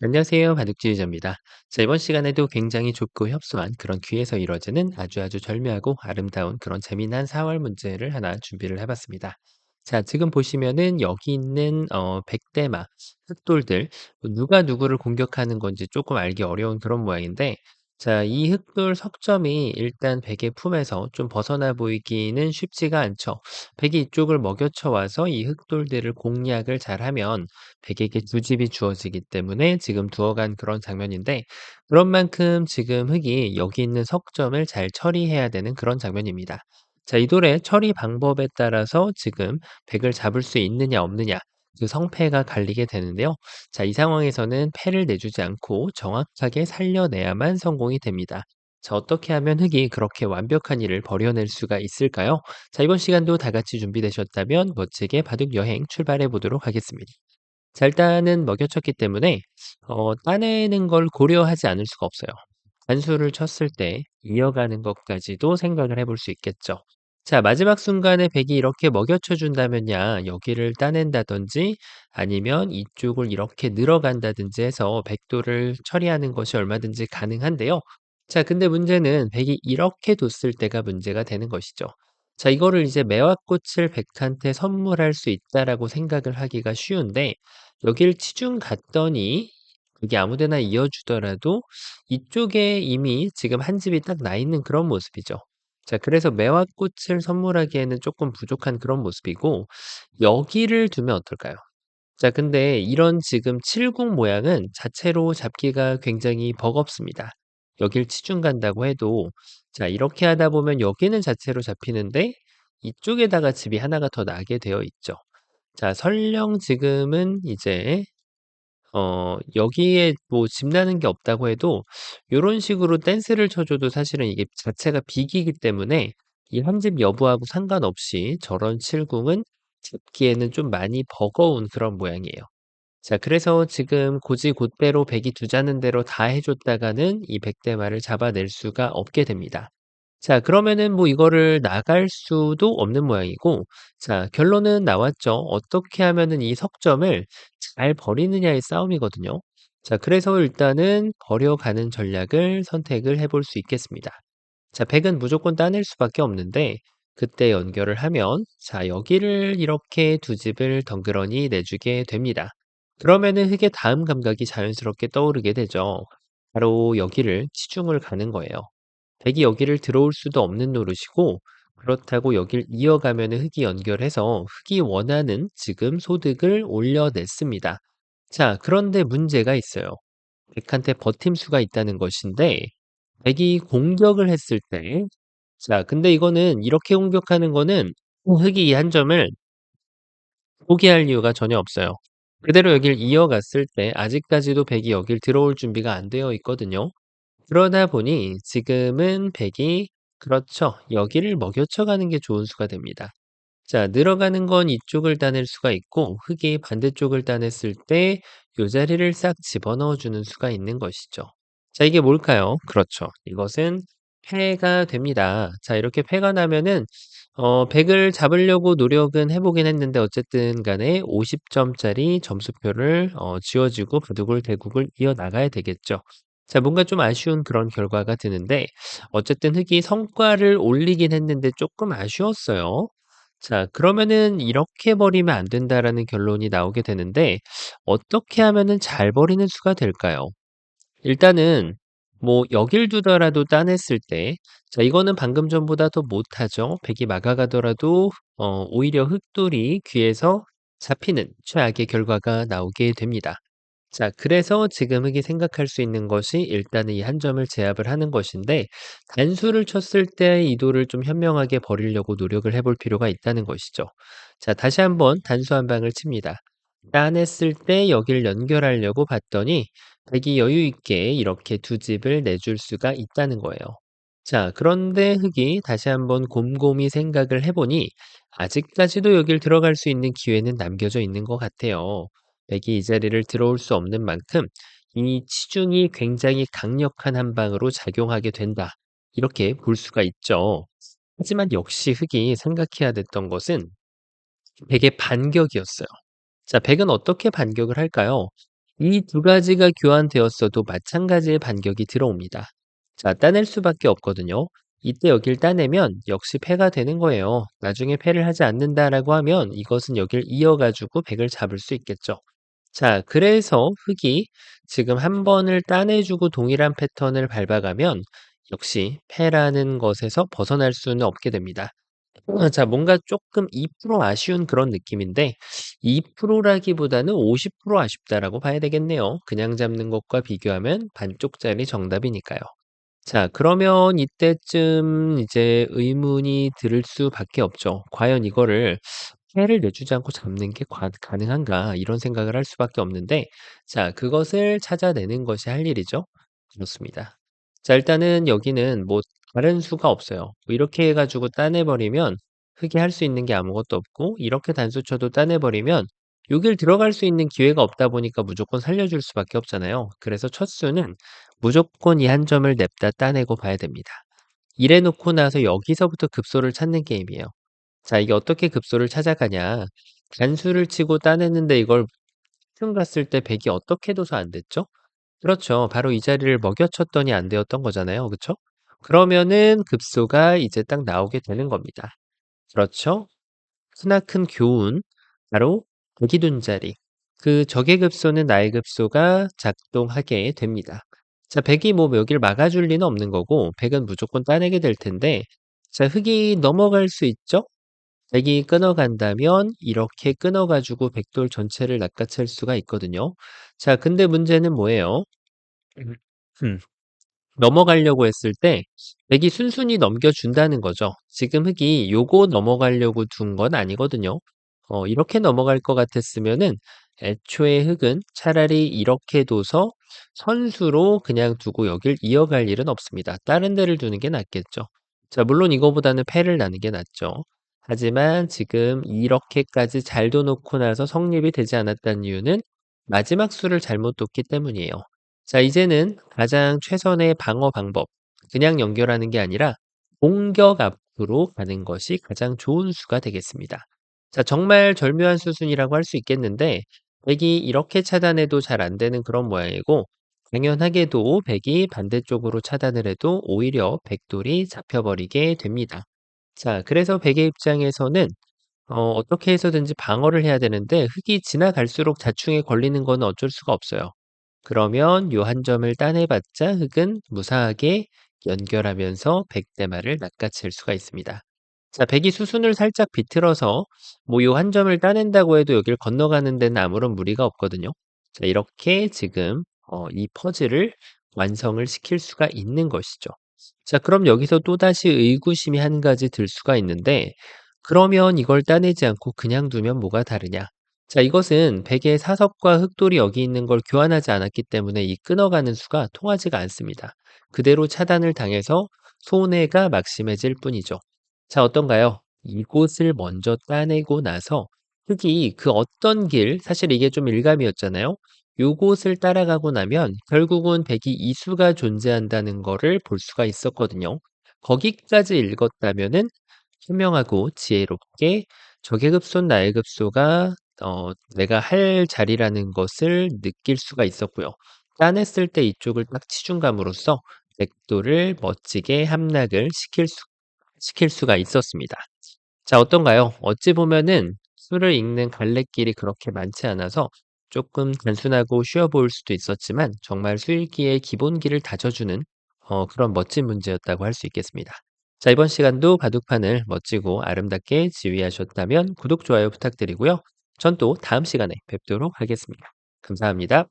안녕하세요. 바둑지 유저입니다. 자, 이번 시간에도 굉장히 좁고 협소한 그런 귀에서 이루어지는 아주 절묘하고 아름다운 그런 재미난 4월 문제를 하나 준비를 해봤습니다. 자, 지금 보시면은 여기 있는 백대마, 흑돌들, 누가 누구를 공격하는 건지 조금 알기 어려운 그런 모양인데, 자, 이 흑돌 석점이 일단 백의 품에서 좀 벗어나 보이기는 쉽지가 않죠. 백이 이쪽을 먹여쳐 와서 이 흑돌들을 공략을 잘하면 백에게 두 집이 주어지기 때문에 지금 두어간 그런 장면인데, 그런 만큼 지금 흑이 여기 있는 석점을 잘 처리해야 되는 그런 장면입니다. 자, 이 돌의 처리 방법에 따라서 지금 백을 잡을 수 있느냐 없느냐, 그 성패가 갈리게 되는데요. 자, 이 상황에서는 패를 내주지 않고 정확하게 살려내야만 성공이 됩니다. 자, 어떻게 하면 흑이 그렇게 완벽한 일을 벌여낼 수가 있을까요? 자, 이번 시간도 다 같이 준비되셨다면 멋지게 바둑 여행 출발해 보도록 하겠습니다. 자, 일단은 먹여쳤기 때문에 따내는 걸 고려하지 않을 수가 없어요. 단수를 쳤을 때 이어가는 것까지도 생각을 해볼 수 있겠죠. 자, 마지막 순간에 백이 이렇게 먹여쳐 준다면야 여기를 따낸다든지 아니면 이쪽을 이렇게 늘어간다든지 해서 백도를 처리하는 것이 얼마든지 가능한데요. 자, 근데 문제는 백이 이렇게 뒀을 때가 문제가 되는 것이죠. 자, 이거를 이제 매화꽃을 백한테 선물할 수 있다라고 생각을 하기가 쉬운데, 여길 치중 갔더니 그게 아무 데나 이어주더라도 이쪽에 이미 지금 한 집이 딱 나 있는 그런 모습이죠. 자, 그래서 매화꽃을 선물하기에는 조금 부족한 그런 모습이고, 여기를 두면 어떨까요? 자, 근데 이런 지금 칠궁 모양은 자체로 잡기가 굉장히 버겁습니다. 여길 치중 간다고 해도, 자, 이렇게 하다 보면 여기는 자체로 잡히는데 이쪽에다가 집이 하나가 더 나게 되어 있죠. 자, 설령 지금은 이제 여기에 뭐 집 나는 게 없다고 해도 요런 식으로 댄스를 쳐 줘도 사실은 이게 자체가 비기기 때문에 이 한 집 여부하고 상관없이 저런 칠궁은 잡기에는 좀 많이 버거운 그런 모양이에요. 자, 그래서 지금 고지곳대로 백이 두자는 대로 다 해 줬다가는 이 백대마를 잡아낼 수가 없게 됩니다. 자, 그러면은 뭐 이거를 나갈 수도 없는 모양이고, 자, 결론은 나왔죠. 어떻게 하면은 이 석점을 잘 버리느냐의 싸움이거든요. 자, 그래서 일단은 버려가는 전략을 선택을 해볼 수 있겠습니다. 자, 백은 무조건 따낼 수밖에 없는데, 그때 연결을 하면, 자, 여기를 이렇게 두 집을 덩그러니 내주게 됩니다. 그러면은 흑의 다음 감각이 자연스럽게 떠오르게 되죠. 바로 여기를 치중을 가는 거예요. 백이 여기를 들어올 수도 없는 노릇이고, 그렇다고 여길 이어가면은 흑이 연결해서 흑이 원하는 지금 소득을 올려냈습니다. 자, 그런데 문제가 있어요. 백한테 버팀수가 있다는 것인데, 백이 공격을 했을 때, 자, 근데 이거는 이렇게 공격하는 거는 흑이 이 한 점을 포기할 이유가 전혀 없어요. 그대로 여길 이어갔을 때 아직까지도 백이 여길 들어올 준비가 안 되어 있거든요. 그러다 보니 지금은 백이, 그렇죠, 여기를 먹여쳐 가는 게 좋은 수가 됩니다. 자, 늘어가는 건 이쪽을 따낼 수가 있고 흑이 반대쪽을 따냈을 때 요 자리를 싹 집어넣어 주는 수가 있는 것이죠. 자, 이게 뭘까요? 그렇죠. 이것은 패가 됩니다. 자, 이렇게 패가 나면은 백을 잡으려고 노력은 해 보긴 했는데 어쨌든 간에 50 점짜리 점수표를 쥐어지고 바둑을 대국을 이어나가야 되겠죠. 자, 뭔가 좀 아쉬운 그런 결과가 드는데 어쨌든 흑이 성과를 올리긴 했는데 조금 아쉬웠어요. 자, 그러면은 '이렇게 버리면 안 된다.'라는 결론이 나오게 되는데 어떻게 하면은 잘 버리는 수가 될까요? 일단은 뭐 여길 두더라도 따냈을 때, 자, 이거는 방금 전보다 더 못하죠. 백이 막아가더라도 오히려 흑돌이 귀에서 잡히는 최악의 결과가 나오게 됩니다. 자, 그래서 지금 흑이 생각할 수 있는 것이 일단은 이 한 점을 제압을 하는 것인데, 단수를 쳤을 때 이 돌을 좀 현명하게 버리려고 노력을 해볼 필요가 있다는 것이죠. 자, 다시 한번 단수 한 방을 칩니다. 따냈을 때 여기를 연결하려고 봤더니 백이 여유 있게 이렇게 두 집을 내줄 수가 있다는 거예요. 자, 그런데 흑이 다시 한번 곰곰이 생각을 해보니 아직까지도 여길 들어갈 수 있는 기회는 남겨져 있는 것 같아요. 백이 이 자리를 들어올 수 없는 만큼 이 치중이 굉장히 강력한 한 방으로 작용하게 된다. 이렇게 볼 수가 있죠. 하지만 역시 흑이 생각해야 됐던 것은 백의 반격이었어요. 자, 백은 어떻게 반격을 할까요? 이 두 가지가 교환되었어도 마찬가지의 반격이 들어옵니다. 자, 따낼 수밖에 없거든요. 이때 여길 따내면 역시 패가 되는 거예요. 나중에 패를 하지 않는다라고 하면 이것은 여길 이어가지고 백을 잡을 수 있겠죠. 자, 그래서 흙이 지금 한 번을 따내주고 동일한 패턴을 밟아가면 역시 패라는 것에서 벗어날 수는 없게 됩니다. 자, 뭔가 조금 2% 아쉬운 그런 느낌인데 2% 라기보다는 50% 아쉽다라고 봐야 되겠네요. 그냥 잡는 것과 비교하면 반쪽짜리 정답이니까요. 자, 그러면 이때쯤 이제 의문이 들 수밖에 없죠. 과연 이거를 해를 내주지 않고 잡는 게 가능한가? 이런 생각을 할 수밖에 없는데, 자, 그것을 찾아내는 것이 할 일이죠. 그렇습니다. 자, 일단은 여기는 뭐 다른 수가 없어요. 뭐 이렇게 해가지고 따내버리면 흙이 할 수 있는 게 아무것도 없고, 이렇게 단수 쳐도 따내버리면 여길 들어갈 수 있는 기회가 없다 보니까 무조건 살려줄 수밖에 없잖아요. 그래서 첫 수는 무조건 이 한 점을 냅다 따내고 봐야 됩니다. 이래 놓고 나서 여기서부터 급소를 찾는 게임이에요. 자, 이게 어떻게 급소를 찾아가냐. 단수를 치고 따냈는데 이걸 틈 갔을 때 백이 어떻게 둬서 안 됐죠? 그렇죠. 바로 이 자리를 먹여쳤더니 안 되었던 거잖아요. 그쵸? 그러면은 급소가 이제 딱 나오게 되는 겁니다. 그렇죠? 크나큰 교훈, 바로 백이 둔 자리. 그 적의 급소는 나의 급소가 작동하게 됩니다. 자, 백이 뭐 여길 막아줄 리는 없는 거고, 백은 무조건 따내게 될 텐데, 자, 흙이 넘어갈 수 있죠? 백이 끊어간다면 이렇게 끊어가지고 백돌 전체를 낚아챌 수가 있거든요. 자, 근데 문제는 뭐예요? 음, 넘어가려고 했을 때 백이 순순히 넘겨준다는 거죠. 지금 흙이 요거 넘어가려고 둔 건 아니거든요. 이렇게 넘어갈 것 같았으면은 애초에 흙은 차라리 이렇게 둬서 선수로 그냥 두고 여길 이어갈 일은 없습니다. 다른 데를 두는 게 낫겠죠. 자, 물론 이거보다는 패를 나는 게 낫죠. 하지만 지금 이렇게까지 잘 둬놓고 나서 성립이 되지 않았다는 이유는 마지막 수를 잘못 뒀기 때문이에요. 자, 이제는 가장 최선의 방어 방법. 그냥 연결하는 게 아니라 공격 앞으로 가는 것이 가장 좋은 수가 되겠습니다. 자, 정말 절묘한 수순이라고 할 수 있겠는데, 백이 이렇게 차단해도 잘 안 되는 그런 모양이고, 당연하게도 백이 반대쪽으로 차단을 해도 오히려 백돌이 잡혀버리게 됩니다. 자, 그래서 백의 입장에서는 어떻게 해서든지 방어를 해야 되는데, 흙이 지나갈수록 자충에 걸리는 건 어쩔 수가 없어요. 그러면 요 한 점을 따내봤자 흙은 무사하게 연결하면서 백대마를 낚아챌 수가 있습니다. 자, 백이 수순을 살짝 비틀어서 뭐 요 한 점을 따낸다고 해도 여길 건너가는 데는 아무런 무리가 없거든요. 자, 이렇게 지금 이 퍼즐을 완성을 시킬 수가 있는 것이죠. 자, 그럼 여기서 또다시 의구심이 한 가지 들 수가 있는데, 그러면 이걸 따내지 않고 그냥 두면 뭐가 다르냐? 자, 이것은 백의 사석과 흑돌이 여기 있는 걸 교환하지 않았기 때문에 이 끊어가는 수가 통하지가 않습니다. 그대로 차단을 당해서 손해가 막심해질 뿐이죠. 자, 어떤가요? 이곳을 먼저 따내고 나서 흙이 그 어떤 길, 사실 이게 좀 일감이었잖아요. 요곳을 따라가고 나면 결국은 백이 이수가 존재한다는 거를 볼 수가 있었거든요. 거기까지 읽었다면은 현명하고 지혜롭게 적의 급소는 나의 급소가 내가 할 자리라는 것을 느낄 수가 있었고요. 따냈을 때 이쪽을 딱 치중감으로써 백도를 멋지게 함락을 시킬 수가 있었습니다. 자, 어떤가요? 어찌 보면은 수를 읽는 갈래길이 그렇게 많지 않아서 조금 단순하고 쉬워 보일 수도 있었지만 정말 수읽기의 기본기를 다져주는 그런 멋진 문제였다고 할 수 있겠습니다. 자, 이번 시간도 바둑판을 멋지고 아름답게 지휘하셨다면 구독, 좋아요 부탁드리고요. 전 또 다음 시간에 뵙도록 하겠습니다. 감사합니다.